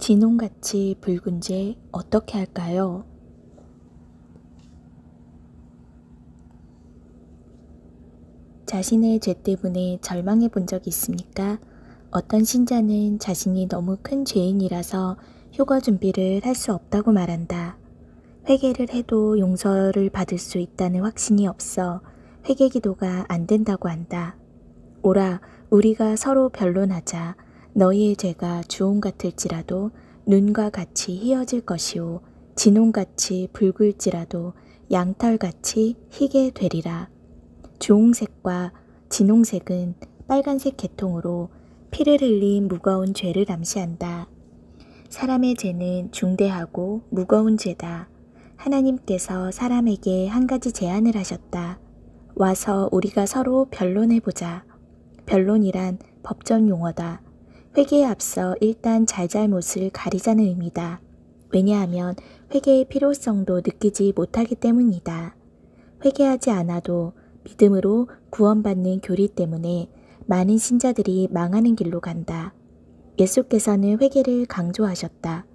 진홍같이 붉은 죄 어떻게 할까요? 자신의 죄 때문에 절망해 본 적 있습니까? 어떤 신자는 자신이 너무 큰 죄인이라서 휴거 준비를 할 수 없다고 말한다. 회개를 해도 용서를 받을 수 있다는 확신이 없어 회개 기도가 안 된다고 한다. 오라, 우리가 서로 변론하자. 너희의 죄가 주홍 같을지라도 눈과 같이 희어질 것이요 진홍같이 붉을지라도 양털같이 희게 되리라. 주홍색과 진홍색은 빨간색 계통으로 피를 흘린 무거운 죄를 암시한다. 사람의 죄는 중대하고 무거운 죄다. 하나님께서 사람에게 한 가지 제안을 하셨다. 와서 우리가 서로 변론해보자. 변론이란 법전 용어다. 회개에 앞서 일단 잘잘못을 가리자는 의미다. 왜냐하면 회개의 필요성도 느끼지 못하기 때문이다. 회개하지 않아도 믿음으로 구원받는 교리 때문에 많은 신자들이 망하는 길로 간다. 예수께서는 회개를 강조하셨다.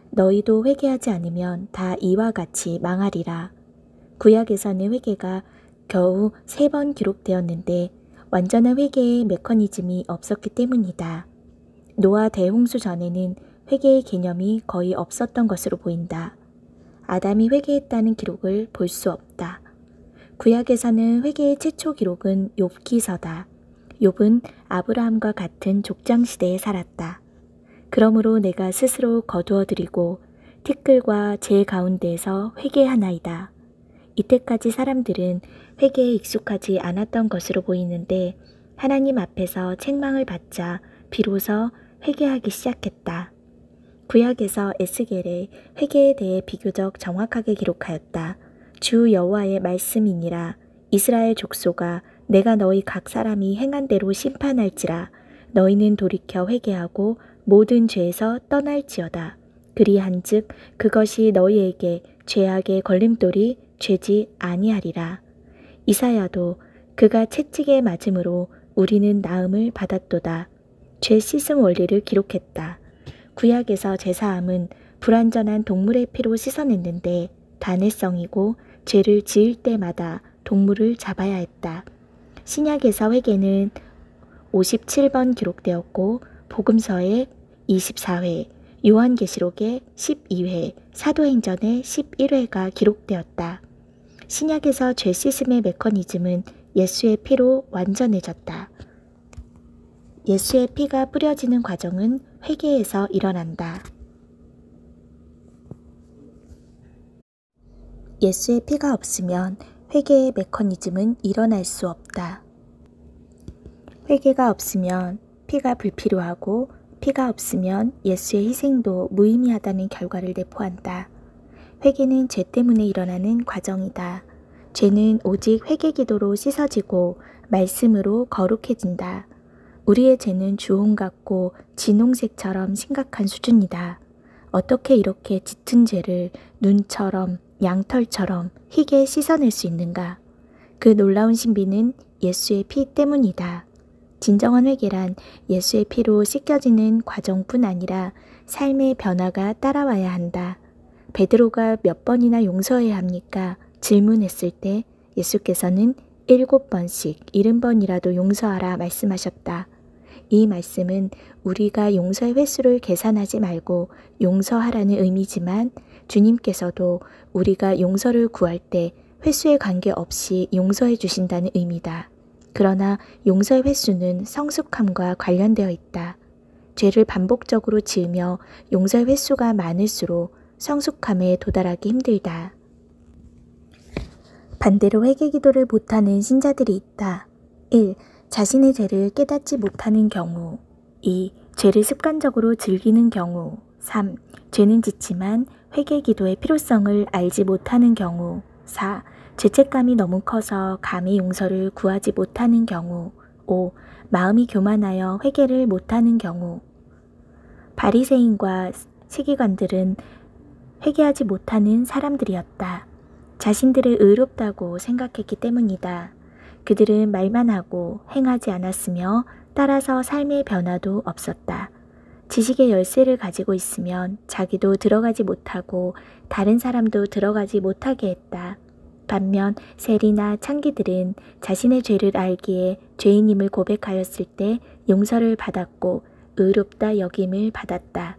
너희도 회개하지 않으면 다 이와 같이 망하리라. 구약에서는 회개가 겨우 3번 기록되었는데 완전한 회개의 메커니즘이 없었기 때문이다. 노아 대홍수 전에는 회개의 개념이 거의 없었던 것으로 보인다. 아담이 회개했다는 기록을 볼 수 없다. 구약에서는 회개의 최초 기록은 욥기서다. 욥은 아브라함과 같은 족장시대에 살았다. 그러므로 내가 스스로 거두어드리고 티끌과 재 가운데에서 회개하나이다. 이때까지 사람들은 회개에 익숙하지 않았던 것으로 보이는데 하나님 앞에서 책망을 받자 비로소 회개하기 시작했다. 구약에서 에스겔의 회개에 대해 비교적 정확하게 기록하였다. 주 여호와의 말씀이니라. 이스라엘 족속아, 내가 너희 각 사람이 행한 대로 심판할지라. 너희는 돌이켜 회개하고 모든 죄에서 떠날지어다. 그리한즉 그것이 너희에게 죄악의 걸림돌이 죄지 아니하리라. 이사야도 그가 채찍에 맞음으로 우리는 나음을 받았도다. 죄 씻음 원리를 기록했다. 구약에서 제사함은 불완전한 동물의 피로 씻어냈는데 단회성이고 죄를 지을 때마다 동물을 잡아야 했다. 신약에서 회개는 57번 기록되었고 복음서에 24회, 요한계시록에 12회, 사도행전에 11회가 기록되었다. 신약에서 죄 씻음의 메커니즘은 예수의 피로 완전해졌다. 예수의 피가 뿌려지는 과정은 회개에서 일어난다. 예수의 피가 없으면 회개의 메커니즘은 일어날 수 없다. 회개가 없으면 피가 불필요하고 피가 없으면 예수의 희생도 무의미하다는 결과를 내포한다. 회개는 죄 때문에 일어나는 과정이다. 죄는 오직 회개 기도로 씻어지고 말씀으로 거룩해진다. 우리의 죄는 주홍 같고 진홍색처럼 심각한 수준이다. 어떻게 이렇게 짙은 죄를 눈처럼 양털처럼 희게 씻어낼 수 있는가? 그 놀라운 신비는 예수의 피 때문이다. 진정한 회개란 예수의 피로 씻겨지는 과정뿐 아니라 삶의 변화가 따라와야 한다. 베드로가 몇 번이나 용서해야 합니까? 질문했을 때 예수께서는 7번씩 70번이라도 용서하라 말씀하셨다. 이 말씀은 우리가 용서의 횟수를 계산하지 말고 용서하라는 의미지만 주님께서도 우리가 용서를 구할 때 횟수에 관계없이 용서해 주신다는 의미다. 그러나 용서의 횟수는 성숙함과 관련되어 있다. 죄를 반복적으로 지으며 용서의 횟수가 많을수록 성숙함에 도달하기 힘들다. 반대로 회개 기도를 못하는 신자들이 있다. 1. 자신의 죄를 깨닫지 못하는 경우. 2. 죄를 습관적으로 즐기는 경우. 3. 죄는 짓지만 회개 기도의 필요성을 알지 못하는 경우. 4. 죄책감이 너무 커서 감히 용서를 구하지 못하는 경우. 5. 마음이 교만하여 회개를 못하는 경우. 바리새인과 세기관들은 회개하지 못하는 사람들이었다. 자신들을 의롭다고 생각했기 때문이다. 그들은 말만 하고 행하지 않았으며 따라서 삶의 변화도 없었다. 지식의 열쇠를 가지고 있으면 자기도 들어가지 못하고 다른 사람도 들어가지 못하게 했다. 반면 세리나 창기들은 자신의 죄를 알기에 죄인임을 고백하였을 때 용서를 받았고 의롭다 여김을 받았다.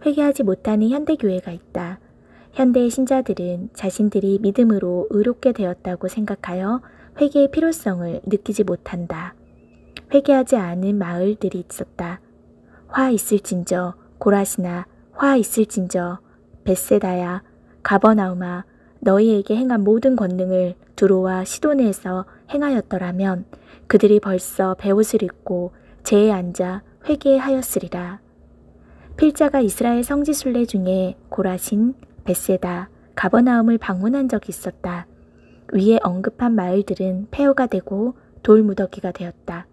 회개하지 못하는 현대교회가 있다. 현대의 신자들은 자신들이 믿음으로 의롭게 되었다고 생각하여 회개의 필요성을 느끼지 못한다. 회개하지 않은 마을들이 있었다. 화 있을진저 고라시나, 화 있을진저 벳세다야, 가버나움아, 너희에게 행한 모든 권능을 두로와 시도네에서 행하였더라면 그들이 벌써 베옷을 입고 제에 앉아 회개하였으리라. 필자가 이스라엘 성지순례 중에 고라신, 벳세다, 가버나움을 방문한 적이 있었다. 위에 언급한 마을들은 폐허가 되고 돌무더기가 되었다.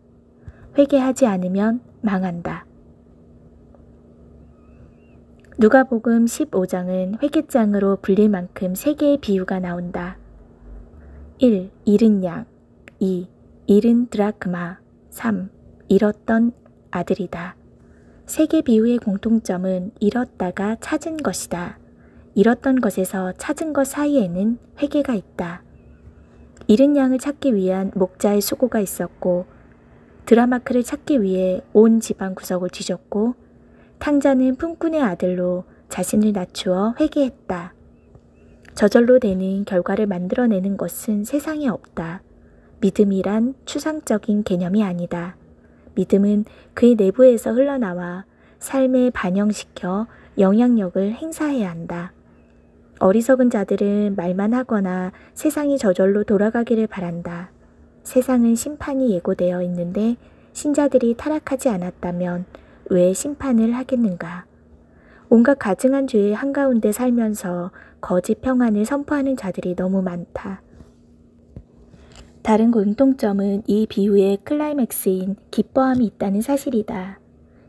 회개하지 않으면 망한다. 누가복음 15장은 회개장으로 불릴 만큼 3개의 비유가 나온다. 1. 잃은 양. 2. 잃은 드라크마. 3. 잃었던 아들이다. 3개 비유의 공통점은 잃었다가 찾은 것이다. 잃었던 것에서 찾은 것 사이에는 회개가 있다. 잃은 양을 찾기 위한 목자의 수고가 있었고 드라마크를 찾기 위해 온 집안 구석을 뒤졌고 탕자는 품꾼의 아들로 자신을 낮추어 회개했다. 저절로 되는 결과를 만들어내는 것은 세상에 없다. 믿음이란 추상적인 개념이 아니다. 믿음은 그의 내부에서 흘러나와 삶에 반영시켜 영향력을 행사해야 한다. 어리석은 자들은 말만 하거나 세상이 저절로 돌아가기를 바란다. 세상은 심판이 예고되어 있는데 신자들이 타락하지 않았다면 왜 심판을 하겠는가? 온갖 가증한 죄의 한가운데 살면서 거짓 평안을 선포하는 자들이 너무 많다. 다른 공통점은 이 비유의 클라이맥스인 기뻐함이 있다는 사실이다.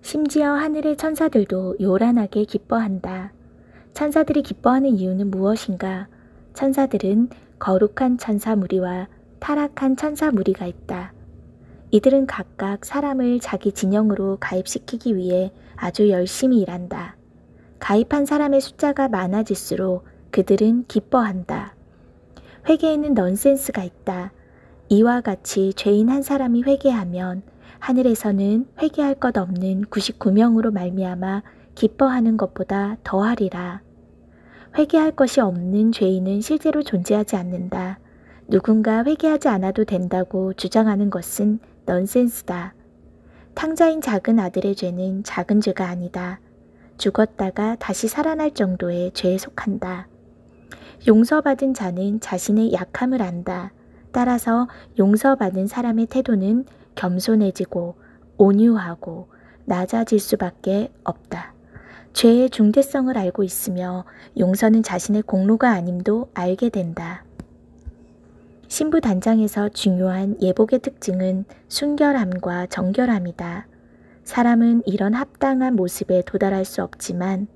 심지어 하늘의 천사들도 요란하게 기뻐한다. 천사들이 기뻐하는 이유는 무엇인가? 천사들은 거룩한 천사 무리와 타락한 천사 무리가 있다. 이들은 각각 사람을 자기 진영으로 가입시키기 위해 아주 열심히 일한다. 가입한 사람의 숫자가 많아질수록 그들은 기뻐한다. 회개에는 넌센스가 있다. 이와 같이 죄인 한 사람이 회개하면 하늘에서는 회개할 것 없는 99명으로 말미암아 기뻐하는 것보다 더하리라. 회개할 것이 없는 죄인은 실제로 존재하지 않는다. 누군가 회개하지 않아도 된다고 주장하는 것은 넌센스다. 탕자인 작은 아들의 죄는 작은 죄가 아니다. 죽었다가 다시 살아날 정도의 죄에 속한다. 용서받은 자는 자신의 약함을 안다. 따라서 용서받은 사람의 태도는 겸손해지고 온유하고 낮아질 수밖에 없다. 죄의 중대성을 알고 있으며 용서는 자신의 공로가 아님도 알게 된다. 신부 단장에서 중요한 예복의 특징은 순결함과 정결함이다. 사람은 이런 합당한 모습에 도달할 수 없지만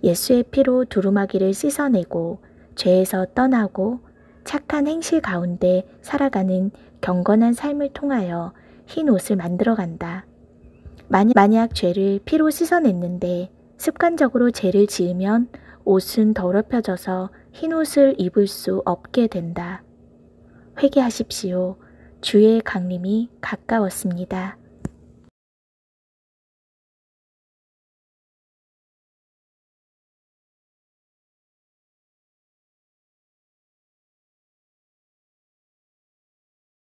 예수의 피로 두루마기를 씻어내고 죄에서 떠나고 착한 행실 가운데 살아가는 경건한 삶을 통하여 흰 옷을 만들어간다. 만약 죄를 피로 씻어냈는데 습관적으로 죄를 지으면 옷은 더럽혀져서 흰 옷을 입을 수 없게 된다. 회개하십시오. 주의 강림이 가까웠습니다.